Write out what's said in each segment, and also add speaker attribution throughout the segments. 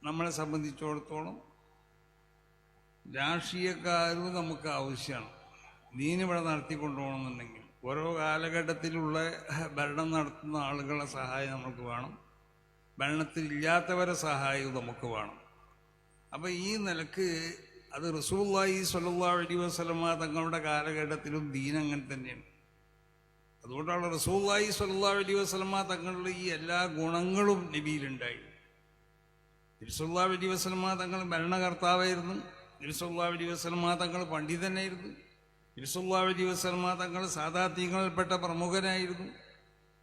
Speaker 1: നമ്മളെ സംബന്ധിച്ചിടത്തോളം രാഷ്ട്രീയക്കാരും നമുക്ക് ആവശ്യമാണ്. ദീനിവിടെ നടത്തിക്കൊണ്ടുപോകണമെന്നുണ്ടെങ്കിൽ ഓരോ കാലഘട്ടത്തിലുള്ള ഭരണം നടത്തുന്ന ആളുകളുടെ സഹായം നമുക്ക് വേണം, ഭരണത്തിലില്ലാത്തവരെ സഹായവും നമുക്ക് വേണം. അപ്പം ഈ നിലക്ക് അത് റസൂലുള്ളാഹി സ്വല്ലല്ലാഹു അലൈഹി വസല്ലമ തങ്ങളുടെ കാലഘട്ടത്തിലും ദീൻ അങ്ങനെ തന്നെയാണ്. അതുകൊണ്ടാണ് റസൂലുള്ളാഹി സ്വല്ലല്ലാഹു അലൈഹി വസല്ലമ തങ്ങളുടെ ഈ എല്ലാ ഗുണങ്ങളും നബിയിലുണ്ടായി. നബി സല്ലല്ലാഹു അലൈഹി വസല്ലമ തങ്ങൾ ഭരണകർത്താവായിരുന്നു, നബി സല്ലല്ലാഹു അലൈഹി വസല്ലമ തങ്ങൾ പണ്ഡിതനായിരുന്നു, നബി സല്ലല്ലാഹു അലൈഹി വസല്ലമ തങ്ങൾ സാദാത്യങ്ങളിൽപ്പെട്ട പ്രമുഖനായിരുന്നു,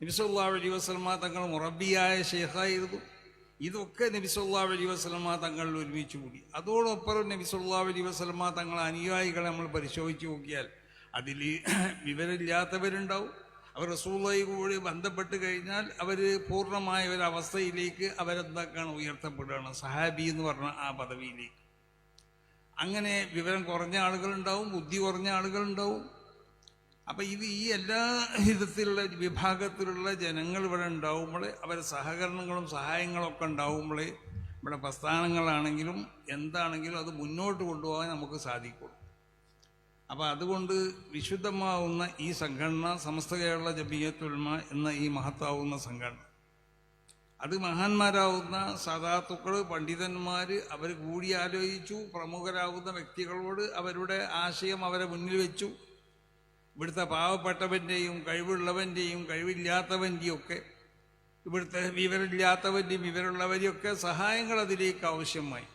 Speaker 1: നബി സല്ലല്ലാഹു അലൈഹി വസല്ലമ തങ്ങൾ മുറബ്ബിയായ ഷെയ്ഖായിരുന്നു. ഇതൊക്കെ നബി സല്ലല്ലാഹു അലൈഹി വസല്ലമ തങ്ങൾ ഒരുമിച്ച് കൂടി. അതോടൊപ്പം നബി സല്ലല്ലാഹു അലൈഹി വസല്ലമ തങ്ങളെ അനുയായികളെ നമ്മൾ പരിശോധിച്ച് നോക്കിയാൽ അതിൽ വിവരമില്ലാത്തവരുണ്ടാവും. അവർ റസൂലുള്ളാഹി കൂടി ബന്ധപ്പെട്ട് കഴിഞ്ഞാൽ അവർ പൂർണ്ണമായ ഒരവസ്ഥയിലേക്ക് അവരെന്താക്കാണ് ഉയർത്തപ്പെടുകയാണ്, സഹാബി എന്ന് പറഞ്ഞ ആ പദവിയിലേക്ക്. അങ്ങനെ വിവരം കുറഞ്ഞ ആളുകളുണ്ടാവും, ബുദ്ധി കുറഞ്ഞ ആളുകളുണ്ടാവും. അപ്പം ഈ എല്ലാ വിധത്തിലുള്ള വിഭാഗത്തിലുള്ള ജനങ്ങൾ ഇവിടെ ഉണ്ടാവുമ്പോൾ അവരെ സഹകരണങ്ങളും സഹായങ്ങളൊക്കെ ഉണ്ടാവുമ്പോൾ ഇവിടെ പ്രസ്ഥാനങ്ങളാണെങ്കിലും എന്താണെങ്കിലും അത് മുന്നോട്ട് കൊണ്ടുപോകാൻ നമുക്ക് സാധിക്കുള്ളൂ. അപ്പം അതുകൊണ്ട് വിശുദ്ധമാവുന്ന ഈ സംഘടന സമസ്ത കേരള ജമിയത്തുൽ ഉലമ എന്ന ഈ മഹത്താവുന്ന സംഘടന, അത് മഹാന്മാരാവുന്ന സാദാത്തുക്കൾ പണ്ഡിതന്മാർ അവർ കൂടി ആലോചിച്ചു, പ്രമുഖരാകുന്ന വ്യക്തികളോട് അവരുടെ ആശയം അവരെ മുന്നിൽ വെച്ചു. ഇവിടുത്തെ പാവപ്പെട്ടവൻ്റെയും കഴിവുള്ളവൻ്റെയും കഴിവില്ലാത്തവൻ്റെയും ഒക്കെ, ഇവിടുത്തെ വിവരമില്ലാത്തവൻ്റെയും വിവരമുള്ളവരെയൊക്കെ സഹായങ്ങൾ അതിലേക്ക് ആവശ്യമായി.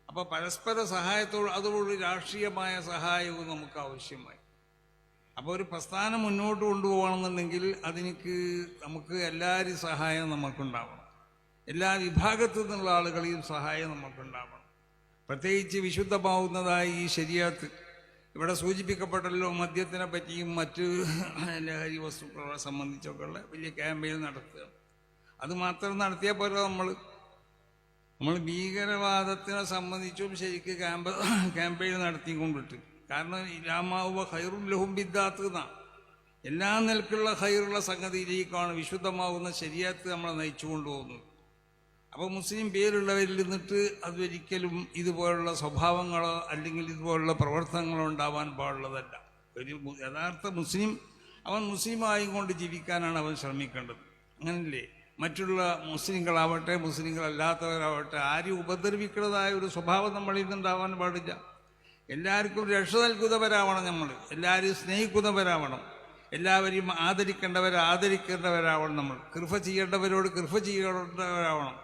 Speaker 1: അപ്പോൾ പരസ്പര സഹായത്തോട് രാഷ്ട്രീയമായ സഹായവും നമുക്ക് ആവശ്യമായി. അപ്പോൾ ഒരു പ്രസ്ഥാനം മുന്നോട്ട് കൊണ്ടുപോകണമെന്നുണ്ടെങ്കിൽ നമുക്ക് എല്ലാവരും സഹായം നമുക്കുണ്ടാവണം, എല്ലാ വിഭാഗത്തു നിന്നുള്ള ആളുകളെയും സഹായം നമുക്കുണ്ടാവണം. പ്രത്യേകിച്ച് വിശുദ്ധമാവുന്നതായ ഈ ശരീഅത്ത് ഇവിടെ സൂചിപ്പിക്കപ്പെട്ടല്ലോ, മദ്യത്തിനെ പറ്റിയും മറ്റ് ലഹരി വസ്തുക്കളെ സംബന്ധിച്ചൊക്കെയുള്ള വലിയ ക്യാമ്പയിൻ നടത്തുക. അത് മാത്രം നടത്തിയാൽ പോരാ, നമ്മൾ ഭീകരവാദത്തിനെ സംബന്ധിച്ചും ശരിക്ക് ക്യാമ്പയിൻ നടത്തിക്കൊണ്ടിട്ട്. കാരണം ഇലാമാവുക ഖൈറുൻ ലഹും ബിദ്ദാത്ത് എന്നാണ്. എല്ലാ നിലക്കുള്ള ഖൈറുള്ള സംഗതിയിലേക്കാണ് വിശുദ്ധമാവുന്ന ശരീഅത്ത് നമ്മളെ നയിച്ചു കൊണ്ടുപോകുന്നത്. അപ്പോൾ മുസ്ലിം പേരുള്ളവരിൽ നിന്നിട്ട് അതൊരിക്കലും ഇതുപോലുള്ള സ്വഭാവങ്ങളോ അല്ലെങ്കിൽ ഇതുപോലുള്ള പ്രവർത്തനങ്ങളോ ഉണ്ടാവാൻ പാടുള്ളതല്ല. ഒരു യഥാർത്ഥ മുസ്ലിം അവൻ മുസ്ലിമായും കൊണ്ട് ജീവിക്കാനാണ് അവൻ ശ്രമിക്കേണ്ടത്. അങ്ങനല്ലേ? മറ്റുള്ള മുസ്ലിങ്ങളാവട്ടെ മുസ്ലിങ്ങളല്ലാത്തവരാവട്ടെ ആരും ഉപദ്രവിക്കുന്നതായ ഒരു സ്വഭാവം നമ്മളിൽ നിന്നുണ്ടാവാൻ പാടില്ല. എല്ലാവർക്കും രക്ഷ നൽകുന്നവരാവണം, നമ്മൾ എല്ലാവരും സ്നേഹിക്കുന്നവരാവണം, എല്ലാവരെയും ആദരിക്കേണ്ടവരാവണം, നമ്മൾ കൃപ ചെയ്യേണ്ടവരോട് കൃപ ചെയ്യേണ്ടവരാവണം,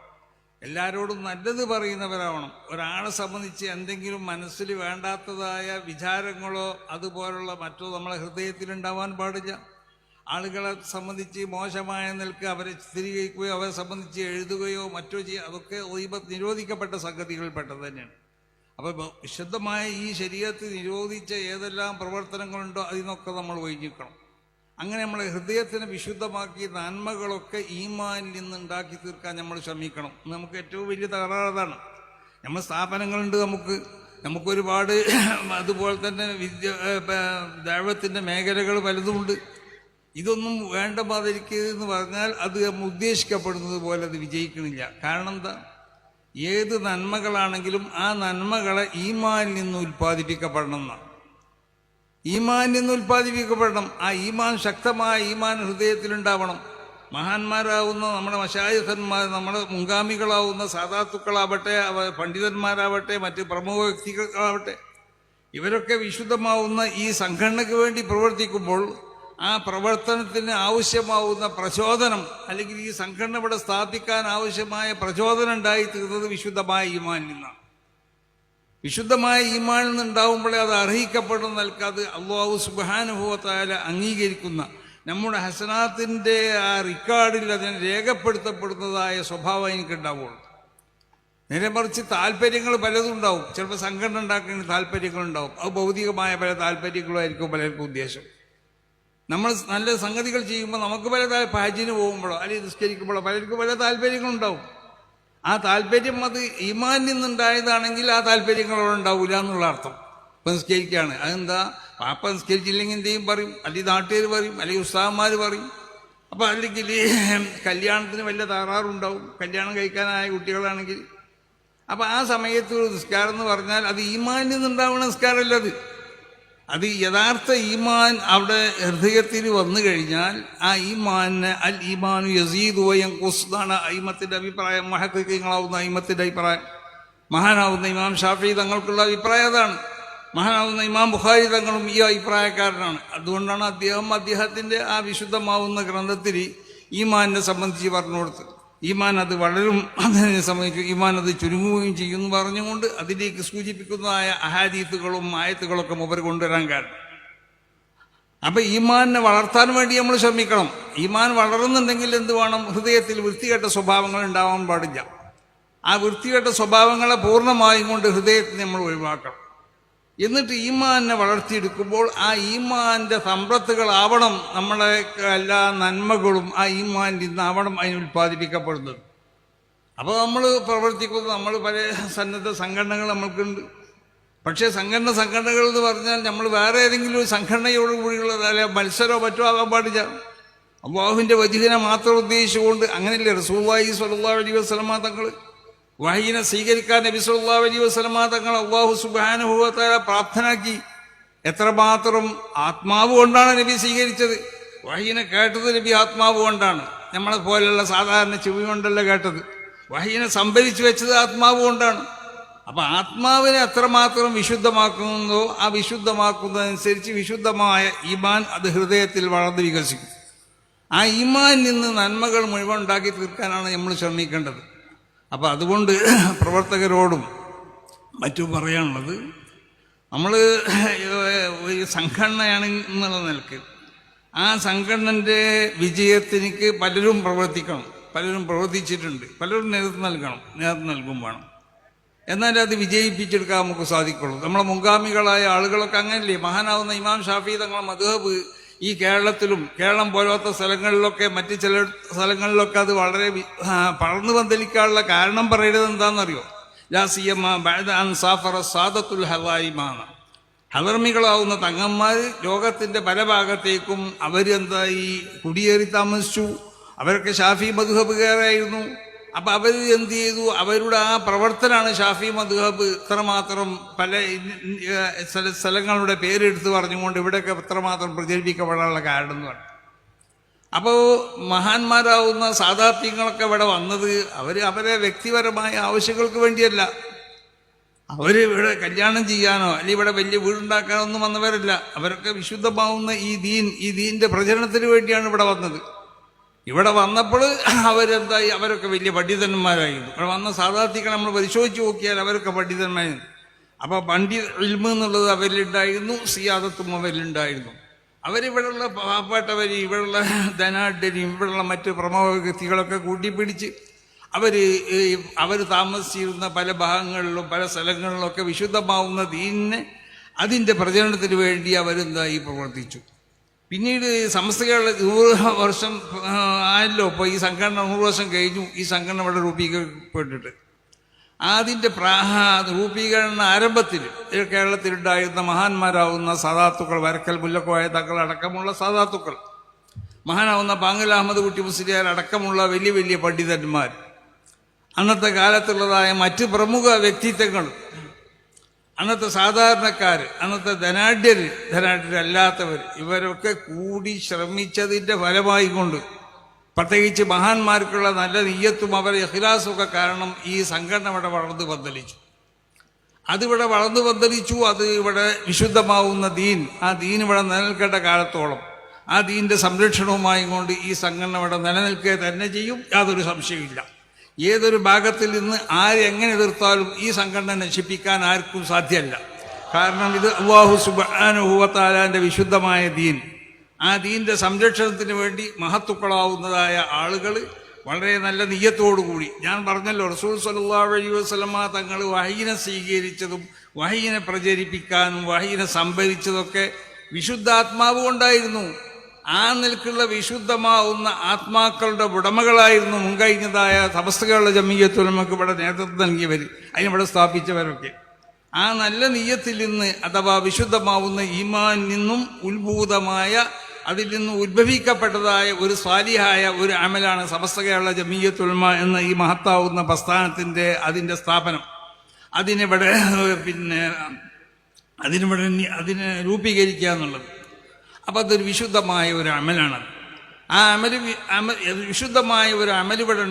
Speaker 1: എല്ലാവരോടും നല്ലത് പറയുന്നവരാവണം. ഒരാളെ സംബന്ധിച്ച് എന്തെങ്കിലും മനസ്സിൽ വേണ്ടാത്തതായ വിചാരങ്ങളോ അതുപോലുള്ള മറ്റോ നമ്മളെ ഹൃദയത്തിലുണ്ടാവാൻ പാടില്ല. ആളുകളെ സംബന്ധിച്ച് മോശമായ നിലക്ക് അവരെ ചിത്രീകരിക്കുകയോ അവരെ സംബന്ധിച്ച് എഴുതുകയോ മറ്റോ ചെയ്യുക, അതൊക്കെ നിരോധിക്കപ്പെട്ട സംഗതികളിൽപ്പെട്ടത് തന്നെയാണ്. അപ്പോൾ വിശുദ്ധമായ ഈ ശരീഅത്ത് നിരോധിച്ച ഏതെല്ലാം പ്രവർത്തനങ്ങളുണ്ടോ അതിനൊക്കെ നമ്മൾ ഒഴിഞ്ഞിക്കണം. അങ്ങനെ നമ്മളെ ഹൃദയത്തിനെ വിശുദ്ധമാക്കി നന്മകളൊക്കെ ഈമാനിൽ നിന്ന് ഉണ്ടാക്കി തീർക്കാൻ നമ്മൾ ശ്രമിക്കണം. നമുക്ക് ഏറ്റവും വലിയ തകരാറാണ്. നമ്മൾ സ്ഥാപനങ്ങളുണ്ട്, നമുക്കൊരുപാട് അതുപോലെ തന്നെ ദഅവത്തിന്റെ മേഖലകൾ പലതുമുണ്ട്. ഇതൊന്നും വേണ്ട മാതിരിക്കതെന്ന് പറഞ്ഞാൽ അത് നമ്മൾ ഉദ്ദേശിക്കപ്പെടുന്നത് പോലെ അത് വിജയിക്കണില്ല. കാരണം എന്താ? ഏത് നന്മകളാണെങ്കിലും ആ നന്മകളെ ഈമാനിൽ നിന്ന് ഉൽപ്പാദിപ്പിക്കപ്പെടണം എന്നാണ്. ഈമാനിൽ നിന്ന് ഉൽപ്പാദിപ്പിക്കപ്പെടണം. ആ ഈമാൻ, ശക്തമായ ഈമാൻ ഹൃദയത്തിലുണ്ടാവണം. മഹാന്മാരാവുന്ന നമ്മുടെ മശായിഖന്മാർ, നമ്മുടെ മുൻഗാമികളാവുന്ന സാദാത്തുക്കളാവട്ടെ, പണ്ഡിതന്മാരാവട്ടെ, മറ്റ് പ്രമുഖ വ്യക്തികളാവട്ടെ, ഇവരൊക്കെ വിശുദ്ധമാവുന്ന ഈ സംഘടനയ്ക്ക് വേണ്ടി പ്രവർത്തിക്കുമ്പോൾ ആ പ്രവർത്തനത്തിന് ആവശ്യമാവുന്ന പ്രചോദനം, അല്ലെങ്കിൽ ഈ സംഘടന ഇവിടെ സ്ഥാപിക്കാൻ ആവശ്യമായ പ്രചോദനം ഉണ്ടായിത്തീർന്നത് വിശുദ്ധമായ ഈമാനിൽ നിന്നാണ്. വിശുദ്ധമായ ഈമാനിൽ നിന്നുണ്ടാവുമ്പോഴേ അത് അർഹിക്കപ്പെടുന്ന നിൽക്കാതെ അല്ലാഹു സുബ്ഹാനഹു വ തആല അംഗീകരിക്കുന്ന നമ്മുടെ ഹസനാത്തിൻ്റെ ആ റിക്കാർഡിൽ അതിനെ രേഖപ്പെടുത്തപ്പെടുന്നതായ സ്വഭാവം എനിക്കുണ്ടാവുള്ളൂ. നേരെ മറിച്ച് താല്പര്യങ്ങൾ പലതും ഉണ്ടാവും. ചിലപ്പോൾ സംഘടന ഉണ്ടാക്കുന്ന താല്പര്യങ്ങളുണ്ടാവും. അത് ഭൗതികമായ പല താല്പര്യങ്ങളുമായിരിക്കും പലർക്കും ഉദ്ദേശം. നമ്മൾ നല്ല സംഗതികൾ ചെയ്യുമ്പോൾ നമുക്ക് പല ഹജ്ജിന് പോകുമ്പോഴോ അല്ലെങ്കിൽ നിസ്കരിക്കുമ്പോഴോ പലർക്കും പല താല്പര്യങ്ങളുണ്ടാവും. ആ താല്പര്യം അത് ഈമാനിൽ നിന്നുണ്ടായതാണെങ്കിൽ ആ താല്പര്യങ്ങളോടുണ്ടാവില്ല എന്നുള്ള അർത്ഥം. ഇപ്പം നിസ്കരിക്കുകയാണ്, അതെന്താ? പാപ്പ നിസ്കരിച്ചില്ലെങ്കിൽ എന്തെങ്കിലും പറയും, അല്ലെങ്കിൽ നാട്ടുകാർ പറയും, അല്ലെങ്കിൽ ഉസ്താദന്മാർ പറയും, അപ്പം അല്ലെങ്കിൽ കല്യാണത്തിന് വലിയ താറാറുണ്ടാവും, കല്യാണം കഴിക്കാനായ കുട്ടികളാണെങ്കിൽ. അപ്പം ആ സമയത്ത് ഒരു നിസ്കാരം എന്ന് പറഞ്ഞാൽ അത് ഈമാനിൽ നിന്നുണ്ടാവുന്ന നിസ്കാരമല്ല, അത് യഥാർത്ഥ ഈമാൻ അവിടെ ഹൃദയത്തിൽ വന്നു കഴിഞ്ഞാൽ ആ ഈമാന് അൽ ഈമാനു യസീദു വയൻഖുസ് എന്നാണ് അയിമത്തിൻ്റെ അഭിപ്രായം. മഹഖീഖീങ്ങളാവുന്ന അയിമത്തിൻ്റെ അഭിപ്രായം. മഹാനാവുന്ന ഇമാം ഷാഫി തങ്ങൾക്കുള്ള അഭിപ്രായം അതാണ്. മഹാനാവുന്ന ഇമാം ബുഖാരി തങ്ങളും ഈ അഭിപ്രായക്കാരനാണ്. അതുകൊണ്ടാണ് അദ്ദേഹത്തിൻ്റെ ആ വിശുദ്ധമാവുന്ന ഗ്രന്ഥത്തിൽ ഈമാനിനെ സംബന്ധിച്ച് പറഞ്ഞു കൊടുത്തത്. ഈമാൻ അത് വളരും, അതിനെ സംബന്ധിച്ച് ഈമാൻ അത് ചുരുങ്ങുകയും ചെയ്യുമെന്ന് പറഞ്ഞുകൊണ്ട് അതിലേക്ക് സൂചിപ്പിക്കുന്നതായ അഹാദീത്തുകളും ആയത്തുകളൊക്കെ മുമ്പ് കൊണ്ടുവരാൻ കാരണം. അപ്പം ഈമാനിനെ വളർത്താൻ വേണ്ടി നമ്മൾ ശ്രമിക്കണം. ഈമാൻ വളരുന്നുണ്ടെങ്കിൽ എന്ത് വേണം? ഹൃദയത്തിൽ വൃത്തികെട്ട സ്വഭാവങ്ങൾ ഉണ്ടാവാൻ പാടില്ല. ആ വൃത്തികെട്ട സ്വഭാവങ്ങളെ പൂർണ്ണമായും കൊണ്ട് ഹൃദയത്തിൽ നമ്മൾ ഒഴിവാക്കണം. എന്നിട്ട് ഈമാനെ വളർത്തിയെടുക്കുമ്പോൾ ആ ഈമാന്റെ സമ്പത്തുകളാവണം നമ്മളെ എല്ലാ നന്മകളും ആ ഈമാനിൽ നിന്നാവണം അതിന് ഉൽപ്പാദിപ്പിക്കപ്പെടുന്നത്. അപ്പോൾ നമ്മൾ പ്രവർത്തിക്കുന്നത്, നമ്മൾ പല സന്നദ്ധ സംഘടനകൾ നമ്മൾക്കുണ്ട്. പക്ഷേ സംഘടനകൾ എന്ന് പറഞ്ഞാൽ നമ്മൾ വേറെ ഏതെങ്കിലും ഒരു സംഘടനയോടുകൂടിയുള്ളത് അല്ലെ മത്സരമോ മറ്റോ ആകാൻ പാടില്ല. അല്ലാഹുവിൻ്റെ വജ്ഹിനെ മാത്രം ഉദ്ദേശിച്ചുകൊണ്ട് അങ്ങനെയല്ലേ റസൂലുള്ളാഹി സ്വല്ലല്ലാഹു അലൈഹി വസല്ലമ തങ്ങൾ വഹീനെ സ്വീകരിക്കാൻ നബി സല്ലല്ലാഹു അലൈഹി വസല്ലമ തങ്ങൾ അല്ലാഹു സുബ്ഹാനഹു വ തആല പ്രാർത്ഥനാക്കി. എത്രമാത്രം ആത്മാവ് കൊണ്ടാണ് നബി സ്വീകരിച്ചത്. വഹീനെ കേട്ടത് നബി ആത്മാവ് കൊണ്ടാണ്, നമ്മളെ പോലെയുള്ള സാധാരണ ചെവി കൊണ്ടല്ല കേട്ടത്. വഹീനെ സംഭരിച്ചു വെച്ചത് ആത്മാവ് കൊണ്ടാണ്. അപ്പം ആത്മാവിനെ എത്രമാത്രം വിശുദ്ധമാക്കുന്നതോ ആ വിശുദ്ധമാക്കുന്നതനുസരിച്ച് വിശുദ്ധമായ ഈമാൻ അത് ഹൃദയത്തിൽ വളർന്ന് വികസിക്കും. ആ ഈമാനിൽ നിന്ന് നന്മകൾ മുഴുവൻ ഉണ്ടാക്കി തീർക്കാനാണ് നമ്മൾ ശ്രമിക്കേണ്ടത്. അപ്പം അതുകൊണ്ട് പ്രവർത്തകരോടും മറ്റും പറയാനുള്ളത്, നമ്മൾ ഒരു സംഘടനയാണ് എന്നുള്ള നിലക്ക് ആ സംഘടനൻ്റെ വിജയത്തിലേക്ക് പലരും പ്രവർത്തിക്കണം, പലരും പ്രവർത്തിച്ചിട്ടുണ്ട്, പലരും നേതൃത്വം നൽകും വേണം. എന്നാലേ അത് വിജയിപ്പിച്ചെടുക്കാൻ നമുക്ക് സാധിക്കുള്ളൂ. നമ്മളെ മുൻഗാമികളായ ആളുകളൊക്കെ അങ്ങനെയല്ലേ. മഹാനാവുന്ന ഇമാം ഷാഫി തങ്ങളെ മദ്ഹബ് ഈ കേരളത്തിലും കേരളം പോലത്തെ സ്ഥലങ്ങളിലൊക്കെ മറ്റ് ചില സ്ഥലങ്ങളിലൊക്കെ അത് വളരെ പടർന്നു പന്തലിക്കാനുള്ള കാരണം പറയുന്നത് എന്താണെന്നറിയോ? ലാസിയമ്മ ബഅദ അൻ സാഫറ സാദത്തുൽ ഹവായിമാണ്. ഹദർമികളാവുന്ന തങ്ങന്മാർ ലോകത്തിൻ്റെ പല ഭാഗത്തേക്കും അവരെന്തായി കുടിയേറി താമസിച്ചു. അവരൊക്കെ ഷാഫി മദ്ഹബുകാരായിരുന്നു. അപ്പം അവർ എന്ത് ചെയ്തു? അവരുടെ ആ പ്രവർത്തനമാണ് ഷാഫി മദ്ഹബ് ഇത്രമാത്രം പല സ്ഥലങ്ങളുടെ പേരെടുത്ത് പറഞ്ഞുകൊണ്ട് ഇവിടെയൊക്കെ ഇത്രമാത്രം പ്രചരിപ്പിക്കപ്പെടാനുള്ള കാരണം എന്ന് പറഞ്ഞു. അപ്പോൾ മഹാന്മാരാവുന്ന സാദാത്യങ്ങളൊക്കെ ഇവിടെ വന്നത് അവരെ വ്യക്തിപരമായ ആവശ്യങ്ങൾക്ക് വേണ്ടിയല്ല. ഇവിടെ കല്യാണം ചെയ്യാനോ അല്ലെങ്കിൽ ഇവിടെ വലിയ വീടുണ്ടാക്കാനോ ഒന്നും വന്നവരല്ല. അവരൊക്കെ വിശുദ്ധമാവുന്ന ഈ ദീൻ്റെ പ്രചരണത്തിന് വേണ്ടിയാണ് ഇവിടെ വന്നത്. ഇവിടെ വന്നപ്പോൾ അവരെന്തായി? അവരൊക്കെ വലിയ പണ്ഡിതന്മാരായിരുന്നു. ഇവിടെ വന്ന സാധാർത്ഥികളെ നമ്മൾ പരിശോധിച്ച് നോക്കിയാൽ അവരൊക്കെ പണ്ഡിതന്മാരായിരുന്നു. അപ്പോൾ ഇൽമ് എന്നുള്ളത് അവരിലുണ്ടായിരുന്നു, സിയാദത്തും അവരിലുണ്ടായിരുന്നു. അവരിവിടെയുള്ള പാവപ്പെട്ടവർ, ഇവിടെയുള്ള ധനാഢ്യരും ഇവിടെയുള്ള മറ്റ് പ്രമുഖ വ്യക്തികളൊക്കെ കൂട്ടിപ്പിടിച്ച് അവർ താമസിച്ചിരുന്ന പല ഭാഗങ്ങളിലും പല സ്ഥലങ്ങളിലൊക്കെ വിശുദ്ധമാവുന്ന ദീനിനെ അതിൻ്റെ പ്രചരണത്തിന് വേണ്ടി അവരെന്തായി പ്രവർത്തിച്ചു. പിന്നീട് സമസ്തകളുടെ 100 വർഷം ആയല്ലോ. ഇപ്പോൾ ഈ സംഘടന 100 വർഷം കഴിഞ്ഞു. ഈ സംഘടന ഇവിടെ രൂപീകരിക്കപ്പെട്ടിട്ട് അതിൻ്റെ രൂപീകരണ ആരംഭത്തിൽ കേരളത്തിലുണ്ടായിരുന്ന മഹാന്മാരാവുന്ന സാദാത്തുക്കൾ, വരക്കൽ മുല്ലക്കോയ തങ്ങൾ അടക്കമുള്ള സാദാത്തുക്കൾ, മഹാനാവുന്ന പാങ്ങൽ അഹമ്മദ് കുട്ടി മുസ്ലിയാർ അടക്കമുള്ള വലിയ വലിയ പണ്ഡിതന്മാർ, അന്നത്തെ കാലത്തുള്ളതായ മറ്റ് പ്രമുഖ വ്യക്തിത്വങ്ങൾ, അന്നത്തെ സാധാരണക്കാർ, അന്നത്തെ ധനാഢ്യരല്ലാത്തവർ, ഇവരൊക്കെ കൂടി ശ്രമിച്ചതിൻ്റെ ഫലമായി കൊണ്ട് പ്രത്യേകിച്ച് മഹാന്മാർക്കുള്ള നല്ല നിയ്യത്തും അവരുടെ ഇഖ്ലാസുമൊക്കെ കാരണം ഈ സംഘടന ഇവിടെ വളർന്നു പന്തലിച്ചു. അതിവിടെ വളർന്നു പന്തലിച്ചു. അത് ഇവിടെ വിശുദ്ധമാവുന്ന ദീൻ, ആ ദീൻ ഇവിടെ നിലനിൽക്കേണ്ട കാലത്തോളം ആ ദീൻ്റെ സംരക്ഷണവുമായി കൊണ്ട് ഈ സംഘടന ഇവിടെ നിലനിൽക്കുക തന്നെ ചെയ്യും, യാതൊരു സംശയമില്ല. ഏതൊരു ഭാഗത്തിൽ നിന്ന് ആരെങ്ങനെ എതിർത്താലും ഈ സംഘടന നശിപ്പിക്കാൻ ആർക്കും സാധ്യമല്ല. കാരണം ഇത് അല്ലാഹു സുബ്ഹാനഹു വ തആലയുടെ വിശുദ്ധമായ ദീൻ. ആ ദീൻ്റെ സംരക്ഷണത്തിന് വേണ്ടി മഹത്തുക്കളാവുന്നതായ ആളുകൾ വളരെ നല്ല നിയ്യത്തോടുകൂടി, ഞാൻ പറഞ്ഞല്ലോ റസൂൽ സ്വല്ലല്ലാഹു അലൈഹി വസല്ലമ തങ്ങൾ വഹീനെ സ്വീകരിച്ചതും വഹീനെ പ്രചരിപ്പിക്കാനും വഹീനെ സംഭരിച്ചതൊക്കെ വിശുദ്ധാത്മാവ് കൊണ്ടായിരുന്നു. ആ നിൽക്കുള്ള വിശുദ്ധമാവുന്ന ആത്മാക്കളുടെ ഉടമകളായിരുന്നു മുൻകഴിഞ്ഞതായ സമസ്തകളുടെ ജമിയത്തുൽ ഉലമക്ക് ഇവിടെ നേതൃത്വം നൽകിയവർ, അതിനിവിടെ സ്ഥാപിച്ചവരൊക്കെ. ആ നല്ല നിയ്യത്തിൽ നിന്ന് അഥവാ വിശുദ്ധമാവുന്ന ഈമാനിൽ നിന്നും ഉത്ഭൂതമായ അതിൽ നിന്ന് ഉത്ഭവിക്കപ്പെട്ടതായ ഒരു സ്വാലിഹായ ഒരു അമലാണ് സമസ്ത കേരള ജമീയത്തുൽ ഉലമ എന്ന ഈ മഹത്താവുന്ന പ്രസ്ഥാനത്തിൻ്റെ അതിൻ്റെ സ്ഥാപനം. അതിനിവിടെ അതിനെ രൂപീകരിക്കുക എന്നുള്ളത്. അപ്പം അതൊരു വിശുദ്ധമായ ഒരു അമലാണത്. ആ വിശുദ്ധമായ ഒരു അമൽ ഇവിടെ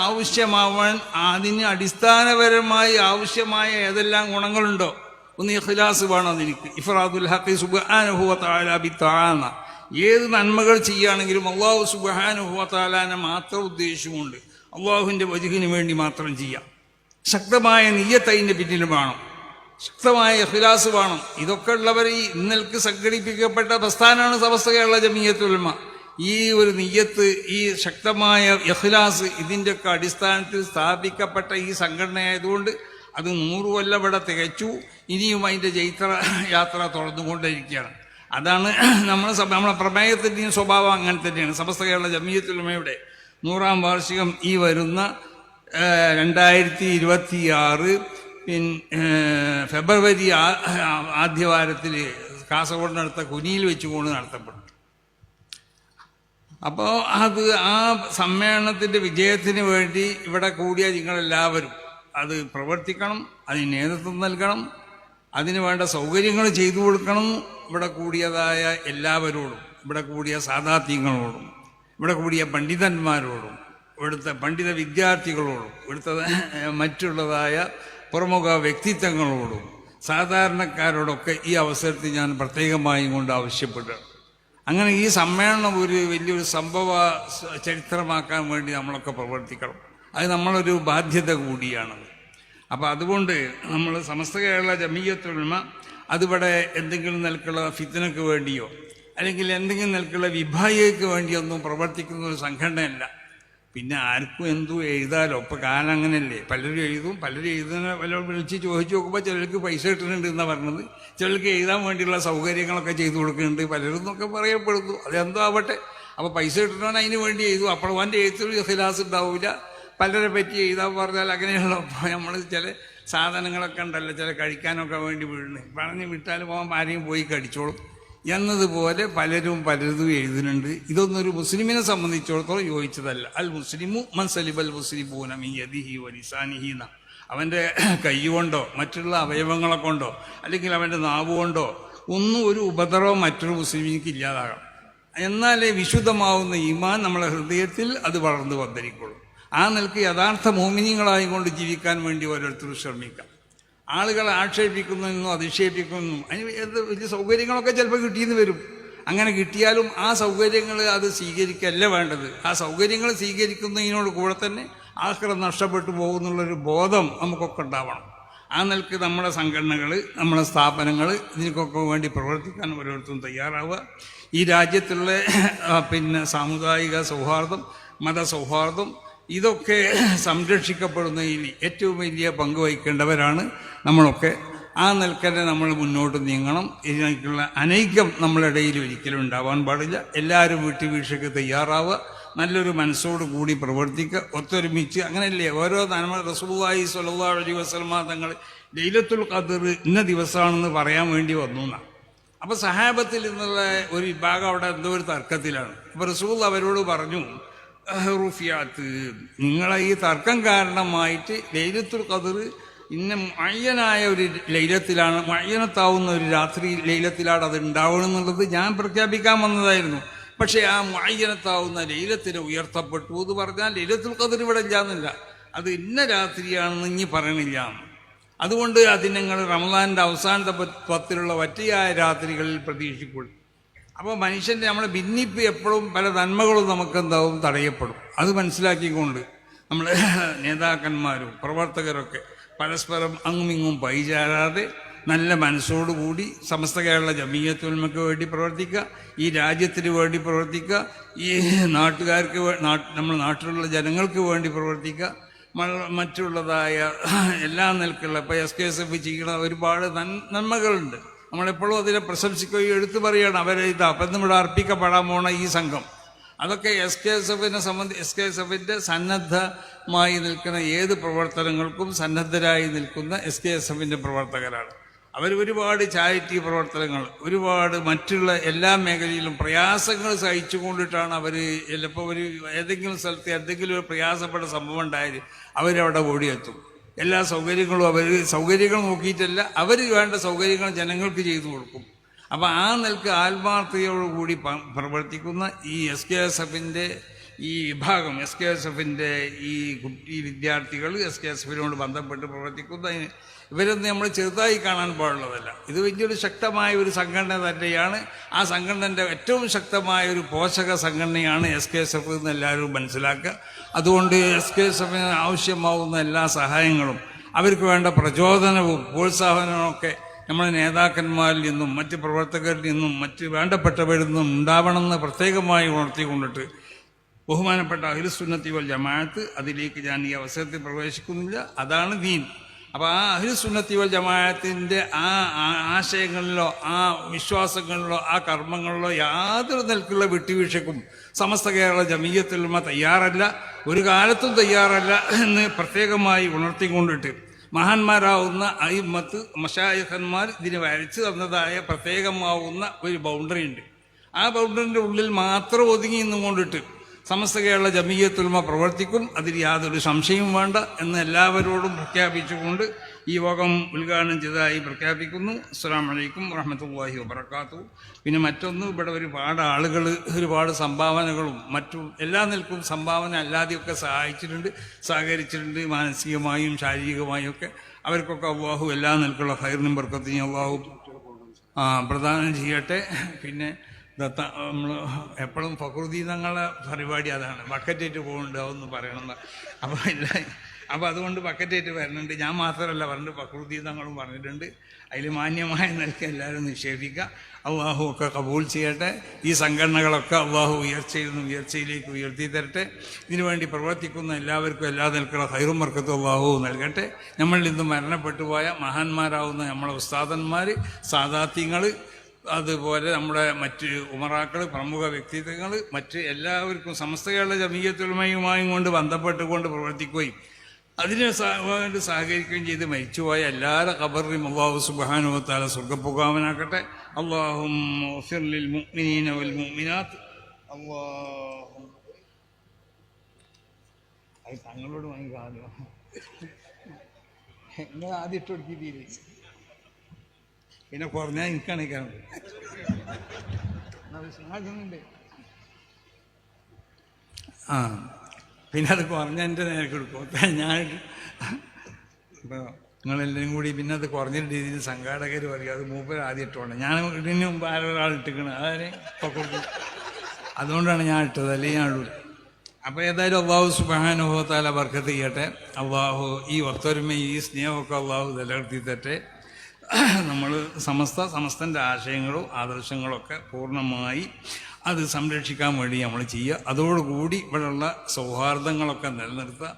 Speaker 1: ആവശ്യമാവാൻ അതിന് അടിസ്ഥാനപരമായി ആവശ്യമായ ഏതെല്ലാം ഗുണങ്ങളുണ്ടോ, ഒന്ന് ഇഖ്ലാസ് വേണം. അതിലേക്ക് ഇഫ്റാദുൽ ഹഖ് സുബ്ഹാനഹു വ തആല ബിത്തആന. ഏത് നന്മകൾ ചെയ്യുകയാണെങ്കിലും അള്ളാഹു സുബ്ഹാനഹു വ തആലാനെ മാത്രം ഉദ്ദേശിച്ചുകൊണ്ട് അള്ളാഹുവിൻ്റെ വജ്ഹിന് വേണ്ടി മാത്രം ചെയ്യാം. ശക്തമായ നിയ്യത്ത് അതിൻ്റെ പിന്നിൽ വേണം, ശക്തമായ ഇഖ്ലാസ് വേണം. ഇതൊക്കെ ഉള്ളവർ ഈ ഇന്നൽക്ക് സംഘടിപ്പിക്കപ്പെട്ട പ്രസ്ഥാനമാണ് സമസ്ത കേരള ജമീയത്തുൽ ഉലമ. ഈ ഒരു നിയ്യത്ത്, ഈ ശക്തമായ ഇഖ്ലാസ്, ഇതിൻ്റെയൊക്കെ അടിസ്ഥാനത്തിൽ സ്ഥാപിക്കപ്പെട്ട ഈ സംഘടനയായതുകൊണ്ട് അത് 100 കൊല്ലം ഇവിടെ തികച്ചു. ഇനിയും അതിൻ്റെ യാത്ര തുടർന്നുകൊണ്ടിരിക്കുകയാണ്. അതാണ് നമ്മളെ പ്രമേയത്തിൻ്റെയും സ്വഭാവം അങ്ങനെ തന്നെയാണ്. സമസ്ത കേരള ജമീയത്തുൽ ഉലമയുടെ 100ാം വാർഷികം ഈ വരുന്ന 2026 ഫെബ്രുവരി ആദ്യവാരത്തിൽ കാസർഗോഡിനടുത്ത കുനിയിൽ വെച്ചുകൊണ്ട് നടത്തപ്പെടും. അപ്പോൾ ആ സമ്മേളനത്തിൻ്റെ വിജയത്തിന് വേണ്ടി ഇവിടെ കൂടിയ നിങ്ങളെല്ലാവരും അത് പ്രവർത്തിക്കണം, അതിന് നേതൃത്വം നൽകണം, അതിന് വേണ്ട സൗകര്യങ്ങൾ ചെയ്തു കൊടുക്കണം. ഇവിടെ കൂടിയതായ എല്ലാവരോടും, ഇവിടെ കൂടിയ സാദാത്യങ്ങളോടും, ഇവിടെ കൂടിയ പണ്ഡിതന്മാരോടും, ഇവിടുത്തെ പണ്ഡിത വിദ്യാർത്ഥികളോടും, ഇവിടുത്തെ മറ്റുള്ളതായ പ്രമുഖ വ്യക്തിത്വങ്ങളോടും സാധാരണക്കാരോടൊക്കെ ഈ അവസരത്തിൽ ഞാൻ പ്രത്യേകമായും കൊണ്ട് ആവശ്യപ്പെടുകയാണ്. അങ്ങനെ ഈ സമ്മേളനം ഒരു വലിയൊരു സംഭവ ചരിത്രമാക്കാൻ വേണ്ടി നമ്മളൊക്കെ പ്രവർത്തിക്കണം. അത് നമ്മളൊരു ബാധ്യത കൂടിയാണ്. അപ്പം അതുകൊണ്ട് നമ്മൾ സമസ്ത കേരള ജമീയത്തുൽ ഉലമ അതിവിടെ എന്തെങ്കിലും നിലക്കുള്ള ഫിത്നക്ക് വേണ്ടിയോ അല്ലെങ്കിൽ എന്തെങ്കിലും നിലക്കുള്ള വിഭാഗയ്ക്ക് വേണ്ടിയൊന്നും പ്രവർത്തിക്കുന്ന ഒരു സംഘടനയല്ല. പിന്നെ ആർക്കും എന്തു എഴുതാലോ. ഇപ്പം കാലം അങ്ങനെയല്ലേ, പലരും എഴുതും. പലരും എഴുതുന്ന പലരും വിളിച്ച് ചോദിച്ചു നോക്കുമ്പോൾ ചിലർക്ക് പൈസ കിട്ടുന്നുണ്ട് എന്നാണ് പറഞ്ഞത്, ചിലർക്ക് എഴുതാൻ വേണ്ടിയുള്ള സൗകര്യങ്ങളൊക്കെ ചെയ്തു കൊടുക്കുന്നുണ്ട്, പലരും എന്നൊക്കെ പറയപ്പെടുന്നു. അതെന്തോ ആവട്ടെ. അപ്പോൾ പൈസ കിട്ടണമെന്ന് അതിന് വേണ്ടി എഴുതും. അപ്പോൾ അവൻ്റെ എഴുത്തിൽ ഇഖ്ലാസ് ഉണ്ടാവില്ല. പലരെ പറ്റി എഴുതാൻ പറഞ്ഞാൽ അങ്ങനെയുള്ള നമ്മൾ ചില സാധനങ്ങളൊക്കെ ഉണ്ടല്ലോ, ചില കഴിക്കാനൊക്കെ വേണ്ടി വീഴുന്നത് പറഞ്ഞ് വിട്ടാൽ പോകാൻ ആരെയും പോയി കടിച്ചോളും എന്നതുപോലെ പലരും പലതും എഴുതുന്നുണ്ട്. ഇതൊന്നും ഒരു മുസ്ലിമിനെ സംബന്ധിച്ചിടത്തോളം യോജിച്ചതല്ല. അൽ മുസ്ലിമു മൻ സലിബൽ മുസ്ലിമൂന മിൻ യദിഹി വ ലിസാനിഹി. അവൻ്റെ കൈ കൊണ്ടോ മറ്റുള്ള അവയവങ്ങളെ കൊണ്ടോ അല്ലെങ്കിൽ അവൻ്റെ നാവ് കൊണ്ടോ ഒന്നും ഒരു ഉപദ്രവം മറ്റൊരു മുസ്ലിമിക്ക് ഇല്ലാതാകാം. എന്നാലേ വിശുദ്ധമാവുന്ന ഈമാൻ നമ്മളെ ഹൃദയത്തിൽ അത് വളർന്നു വന്നിരിക്കുള്ളൂ. ആ നിലക്ക് യഥാർത്ഥ മോമിനിയങ്ങളായി കൊണ്ട് ജീവിക്കാൻ വേണ്ടി ഓരോരുത്തരും ശ്രമിക്കാം. ആളുകളെ ആക്ഷേപിക്കുന്നതിനും അധിക്ഷേപിക്കുന്നതിനും അതിന് വലിയ സൗകര്യങ്ങളൊക്കെ ചിലപ്പോൾ കിട്ടിയെന്ന് വരും. അങ്ങനെ കിട്ടിയാലും ആ സൗകര്യങ്ങൾ അത് സ്വീകരിക്കല്ല വേണ്ടത്. ആ സൗകര്യങ്ങൾ സ്വീകരിക്കുന്നതിനോട് കൂടെ തന്നെ ആൾക്കാരെ നഷ്ടപ്പെട്ടു പോകുന്നുള്ളൊരു ബോധം നമുക്കൊക്കെ ഉണ്ടാവണം. ആ നിലക്ക് നമ്മുടെ സംഘടനകൾ, നമ്മുടെ സ്ഥാപനങ്ങൾ ഇതിനൊക്കെ വേണ്ടി പ്രവർത്തിക്കാൻ ഓരോരുത്തരും തയ്യാറാവുക. ഈ രാജ്യത്തുള്ള സാമുദായിക സൗഹാർദ്ദം, മതസൗഹാർദ്ദം ഇതൊക്കെ സംരക്ഷിക്കപ്പെടുന്നതിൽ ഏറ്റവും വലിയ പങ്ക് വഹിക്കേണ്ടവരാണ് നമ്മളൊക്കെ. ആ നിൽക്കന്നെ നമ്മൾ മുന്നോട്ട് നീങ്ങണം. ഇതിനേക്കുള്ള അനൈക്യം നമ്മളിടയിൽ ഒരിക്കലും ഉണ്ടാവാൻ പാടില്ല. എല്ലാവരും വീഴ്ചയ്ക്ക് തയ്യാറാവുക, നല്ലൊരു മനസ്സോട് കൂടി പ്രവർത്തിക്കുക, ഒത്തൊരുമിച്ച്. അങ്ങനെയല്ലേ ഓരോ റസൂലുള്ളാഹി സ്വല്ലല്ലാഹു അലൈഹി വസല്ലമ തങ്ങൾ ലൈലത്തുൽ ഖദ്ർ ഇന്ന ദിവസമാണെന്ന് പറയാൻ വേണ്ടി വന്നു എന്നാണ്. അപ്പോൾ സഹാബത്തിൽ നിന്നുള്ള ഒരു വിഭാഗം അവിടെ എന്തോ ഒരു തർക്കത്തിലാണ്. അപ്പോൾ റസൂൽ അവരോട് പറഞ്ഞു, റുഫിയാത്ത്, നിങ്ങളെ ഈ തർക്കം കാരണമായിട്ട് ലൈലത്തുൽ ഖദ്ർ ഇന്ന മയ്യനായ ഒരു ലൈലത്തിലാണ്, മയ്യനത്താവുന്ന ഒരു രാത്രി ലൈലത്തിലാണ് അത് ഉണ്ടാവണം എന്നുള്ളത് ഞാൻ പ്രഖ്യാപിക്കാൻ വന്നതായിരുന്നു. പക്ഷേ ആ മയ്യനത്താവുന്ന ലൈലത്തിന് ഉയർത്തപ്പെട്ടു എന്ന് പറഞ്ഞാൽ ലൈലത്തുൽ ഖദ്ർ ഇവിടെ ഇല്ലാന്നില്ല, അത് ഇന്ന രാത്രിയാണെന്ന് ഇനി പറയണില്ല. അതുകൊണ്ട് അതിന് നിങ്ങൾ റമദാനിൻ്റെ അവസാനത്തെ 10 വറ്റിയായ രാത്രികളിൽ പ്രതീക്ഷിക്കുള്ളൂ. അപ്പോൾ മനുഷ്യൻ്റെ നമ്മളെ ഭിന്നിപ്പ് എപ്പോഴും പല നന്മകളും നമുക്കെന്താവും തടയപ്പെടും. അത് മനസ്സിലാക്കിക്കൊണ്ട് നമ്മൾ നേതാക്കന്മാരും പ്രവർത്തകരൊക്കെ പരസ്പരം അങ്ങുമിങ്ങും പൈചാരാതെ നല്ല മനസ്സോടുകൂടി സമസ്ത കേരള ജമീയത്തുൽ ഉലമയ്ക്ക് വേണ്ടി പ്രവർത്തിക്കുക, ഈ രാജ്യത്തിന് വേണ്ടി പ്രവർത്തിക്കുക, ഈ നാട്ടുകാർക്ക് നമ്മുടെ നാട്ടിലുള്ള ജനങ്ങൾക്ക് വേണ്ടി പ്രവർത്തിക്കുക, മറ്റുള്ളതായ എല്ലാ നിലക്കുള്ള ഇപ്പോൾ SKSF ചെയ്യുന്ന ഒരുപാട് നന്മകളുണ്ട്. നമ്മളെപ്പോഴും അതിനെ പ്രശംസിക്കുകയും എടുത്തു പറയുകയാണ്. അവരെ അപ്പം ഇവിടെ അർപ്പിക്കപ്പെടാൻ പോണ ഈ സംഘം അതൊക്കെ SKSFിൻ്റെ സന്നദ്ധമായി നിൽക്കുന്ന ഏത് പ്രവർത്തനങ്ങൾക്കും സന്നദ്ധരായി നിൽക്കുന്ന SKSFിൻ്റെ പ്രവർത്തകരാണ്. അവർ ഒരുപാട് ചാരിറ്റി പ്രവർത്തനങ്ങൾ, ഒരുപാട് മറ്റുള്ള എല്ലാ മേഖലയിലും പ്രയാസങ്ങൾ സഹിച്ചു കൊണ്ടിട്ടാണ് അവർ ചിലപ്പോൾ ഒരു ഏതെങ്കിലും സ്ഥലത്ത് എന്തെങ്കിലും ഒരു പ്രയാസപ്പെട്ട സംഭവം ഉണ്ടായത് അവരവിടെ ഓടിയെത്തും. എല്ലാ സൗകര്യങ്ങളും സൗകര്യങ്ങൾ നോക്കിയിട്ടല്ല, അവർ വേണ്ട സൗകര്യങ്ങൾ ജനങ്ങൾക്ക് ചെയ്തു കൊടുക്കും. അപ്പം ആ നിലക്ക് ആത്മാർത്ഥതയോടുകൂടി പ്രവർത്തിക്കുന്ന ഈ SKSFന്റെ ഈ വിഭാഗം, SKSFന്റെ ഈ കുട്ടി വിദ്യാർത്ഥികൾ, SKSFനോട് ബന്ധപ്പെട്ട് പ്രവർത്തിക്കുന്ന ഇവരൊന്നും നമ്മൾ ചെറുതായി കാണാൻ പാടുള്ളതല്ല. ഇത് വലിയൊരു ശക്തമായ ഒരു സംഘടന തന്നെയാണ്. ആ സംഘടനയുടെ ഏറ്റവും ശക്തമായ ഒരു പോഷക സംഘടനയാണ് SKSF എന്ന് എല്ലാവരും മനസ്സിലാക്കുക. അതുകൊണ്ട് SKSFന് ആവശ്യമാവുന്ന എല്ലാ സഹായങ്ങളും, അവർക്ക് വേണ്ട പ്രചോദനവും പ്രോത്സാഹനവും ഒക്കെ നമ്മുടെ നേതാക്കന്മാരിൽ നിന്നും മറ്റ് പ്രവർത്തകരിൽ നിന്നും മറ്റ് വേണ്ടപ്പെട്ടവരിൽ നിന്നും ഉണ്ടാവണമെന്ന് പ്രത്യേകമായി ഉണർത്തിക്കൊണ്ടിട്ട് ബഹുമാനപ്പെട്ട അഹ്ലുസുന്നത്തി വൽ ജമാഅത്ത്, അതിലേക്ക് ഞാൻ ഈ അവസരത്തിൽ പ്രവേശിക്കുന്നില്ല, അതാണ് ദീൻ. അപ്പോൾ ആ അഹ്ലുസുന്നത്തി വൽ ജമാഅത്തിൻ്റെ ആ ആശയങ്ങളിലോ ആ വിശ്വാസങ്ങളിലോ ആ കർമ്മങ്ങളിലോ യാതൊരു നിലക്കുള്ള വിട്ടുവീഴ്ചക്കും സമസ്ത കേരള ജമീയത്തുൽ ഉലമ തയ്യാറല്ല, ഒരു കാലത്തും തയ്യാറല്ല എന്ന് പ്രത്യേകമായി ഉണർത്തിക്കൊണ്ടിട്ട് മഹാന്മാരാവുന്ന അയിമ്മത്ത് മശായിഖന്മാർ ഇതിന് വരച്ചു തന്നതായ പ്രത്യേകമാവുന്ന ഒരു ബൗണ്ടറി ഉണ്ട്. ആ ബൗണ്ടറിൻ്റെ ഉള്ളിൽ മാത്രം ഒതുങ്ങി നിന്നുകൊണ്ടിട്ട് സമസ്ത കേരള ജമീയത്തുൽ ഉലമ പ്രവർത്തിക്കും, അതിൽ യാതൊരു സംശയവും വേണ്ട എന്ന് എല്ലാവരോടും പ്രഖ്യാപിച്ചുകൊണ്ട് ഈ യോഗം ഉദ്ഘാടനം ചെയ്തതായി പ്രഖ്യാപിക്കുന്നു. അസ്സലാമു അലൈക്കും വറഹ്മത്തുള്ളാഹി വബറകാതുഹു. പിന്നെ മറ്റൊന്ന്, ഇവിടെ ഒരുപാട് ആളുകൾ ഒരുപാട് സംഭാവനകളും മറ്റും എല്ലാ നിലക്കും സംഭാവന അല്ലാതെയൊക്കെ സഹകരിച്ചിട്ടുണ്ട്, മാനസികമായും ശാരീരികമായും ഒക്കെ. അവർക്കൊക്കെ അല്ലാഹു എല്ലാ നിലക്കുള്ള ഖൈറിനും ബർക്കത്തിനും അല്ലാഹു പ്രദാനം ചെയ്യട്ടെ. പിന്നെ നമ്മൾ എപ്പോഴും ഫഖ്റുദ്ദീൻ തങ്ങളുടെ പരിപാടി അതാണ്, ബക്കറ്റേറ്റ് പോകുന്നുണ്ട്, അതൊന്ന് പറയണമെന്ന്. അപ്പോൾ അതുകൊണ്ട് ബക്കറ്റേറ്റ് വരുന്നുണ്ട്. ഞാൻ മാത്രമല്ല പറഞ്ഞിട്ട്, ഫഖ്റുദ്ദീൻ തങ്ങളും പറഞ്ഞിട്ടുണ്ട്. അതിൽ മാന്യമായ നിലയ്ക്ക് എല്ലാവരും നിക്ഷേപിക്കുക. അള്ളാഹു ഒക്കെ കബൂൽ ചെയ്യട്ടെ. ഈ സംഘടനകളൊക്കെ അള്ളാഹു ഉയർച്ചയിലേക്ക് ഉയർത്തി തരട്ടെ. ഇതിനുവേണ്ടി പ്രവർത്തിക്കുന്ന എല്ലാവർക്കും എല്ലാ നിലക്കുള്ള ഖൈറും ബർക്കത്തും അള്ളാഹു നൽകട്ടെ. നമ്മളിൽ നിന്ന് മരണപ്പെട്ടു പോയ മഹാന്മാരാവുന്ന നമ്മളെ ഉസ്താദന്മാർ, സാദാത്യങ്ങൾ, അതുപോലെ നമ്മുടെ മറ്റ് ഉമറാക്കൾ, പ്രമുഖ വ്യക്തിത്വങ്ങൾ, മറ്റ് എല്ലാവർക്കും സമസ്ത കേരള ജമീയത്തുൽ ഉലമയുമായും കൊണ്ട് ബന്ധപ്പെട്ടുകൊണ്ട് പ്രവർത്തിക്കുകയും അതിനെ സഹകരിക്കുകയും ചെയ്ത് മരിച്ചുപോയ എല്ലാവരുടെ ഖബറിലും അല്ലാഹു സുബ്ഹാനഹു വ തആല സ്വർഗ്ഗപുകാവനാക്കട്ടെ. അല്ലാഹുമ്മ ഗ്ഫിർ ലിൽ മുഅ്മിനീന വൽ മുഅ്മിനാത്ത്. അത് തങ്ങളോട് വാങ്ങിക്കാമല്ലോ, നിങ്ങൾ ആദ്യം ഇട്ട് കൊടുക്കില്ലേ, പിന്നെ കുറഞ്ഞാൽ എനിക്കാണിക്കാറുണ്ട്. പിന്നെ അത് കുറഞ്ഞ എൻ്റെ നേരക്ക് എടുക്കും. ഞാൻ ഇപ്പോൾ നിങ്ങളെല്ലാവരും കൂടി പിന്നെ അത് കുറഞ്ഞ രീതിയിൽ സംഘാടകർ പറയും അത് മൂപ്പർ ആദ്യം ഇട്ടോണ്ട്. ഞാൻ ഇതിന് മുമ്പ് ആരൊരാൾ ഇട്ടിക്കണം, അതായത് കൊടുക്കും. അതുകൊണ്ടാണ് ഞാൻ ഇട്ടത്, അല്ലെങ്കിൽ ഞാൻ ഇടൂല. അപ്പോൾ ഏതായാലും അല്ലാഹു സുബ്ഹാനഹു വ തആല ബർക്കത്ത് ചെയ്യട്ടെ. അല്ലാഹു ഈ ഒത്തൊരുമയും ഈ സ്നേഹമൊക്കെ അല്ലാഹു നിലനിർത്തി തരട്ടെ. നമ്മൾ സമസ്തൻ്റെ ആശയങ്ങളും ആദർശങ്ങളൊക്കെ പൂർണ്ണമായി അത് സംരക്ഷിക്കാൻ വേണ്ടി നമ്മൾ ചെയ്യുക. അതോടുകൂടി ഇവിടെയുള്ള സൗഹാർദ്ദങ്ങളൊക്കെ നിലനിർത്തുക.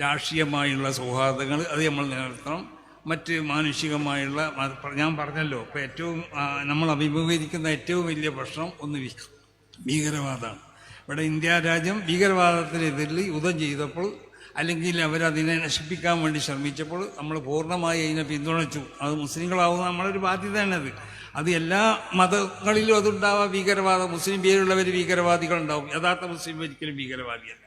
Speaker 1: രാഷ്ട്രീയമായുള്ള സൗഹാർദ്ദങ്ങൾ അത് നമ്മൾ നിലനിർത്തണം. മറ്റ് മാനുഷികമായുള്ള, ഞാൻ പറഞ്ഞല്ലോ, ഇപ്പോൾ ഏറ്റവും നമ്മൾ അഭിമുഖീകരിക്കുന്ന ഏറ്റവും വലിയ പ്രശ്നം ഒന്ന് ഭീകരവാദമാണ്. ഇവിടെ ഇന്ത്യ രാജ്യം ഭീകരവാദത്തിനെതിരിൽ യുദ്ധം ചെയ്തപ്പോൾ, അല്ലെങ്കിൽ അവരതിനെ നശിപ്പിക്കാൻ വേണ്ടി ശ്രമിച്ചപ്പോൾ നമ്മൾ പൂർണ്ണമായി അതിനെ പിന്തുണച്ചു. അത് മുസ്ലിങ്ങളാവുന്ന നമ്മളൊരു ബാധ്യതയാണത്. അത് എല്ലാ മതങ്ങളിലും അതുണ്ടാവാം ഭീകരവാദം. മുസ്ലിം പേരുള്ളവർ ഭീകരവാദികളുണ്ടാവും, യഥാർത്ഥ മുസ്ലിം ഒരിക്കലും ഭീകരവാദിയല്ല.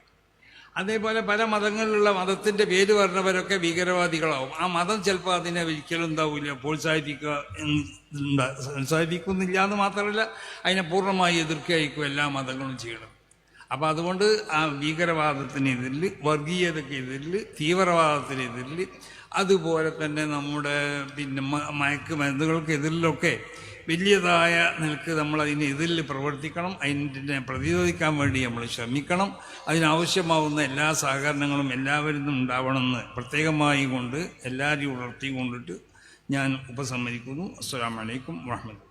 Speaker 1: അതേപോലെ പല മതങ്ങളിലുള്ള മതത്തിൻ്റെ പേര് പറഞ്ഞവരൊക്കെ ഭീകരവാദികളാവും. ആ മതം ചിലപ്പോൾ അതിനെ ഒരിക്കലും ഉണ്ടാവില്ല പ്രോത്സാഹിപ്പിക്കുന്നില്ല എന്ന് മാത്രമല്ല, അതിനെ പൂർണ്ണമായി എതിർക്കുകയായിരിക്കും എല്ലാ മതങ്ങളും ചെയ്യണം. അപ്പം അതുകൊണ്ട് ആ ഭീകരവാദത്തിനെതിരിൽ, വർഗീയതക്കെതിരിൽ, തീവ്രവാദത്തിനെതിരിൽ, അതുപോലെ തന്നെ നമ്മുടെ പിന്നെ മയക്കുമരുന്നുകൾക്കെതിരിലൊക്കെ വലിയതായ നിലക്ക് നമ്മൾ അതിനെതിരിൽ പ്രവർത്തിക്കണം. അതിനെ പ്രതിരോധിക്കാൻ വേണ്ടി നമ്മൾ ശ്രമിക്കണം. അതിനാവശ്യമാവുന്ന എല്ലാ സഹകരണങ്ങളും എല്ലാവരിൽ നിന്നും ഉണ്ടാവണമെന്ന് പ്രത്യേകമായി കൊണ്ട് എല്ലാവരെയും ഉണർത്തിക്കൊണ്ടിട്ട് ഞാൻ ഉപസംഹരിക്കുന്നു. അസ്സലാമു അലൈക്കും വറഹ്മത്തുള്ളാഹി.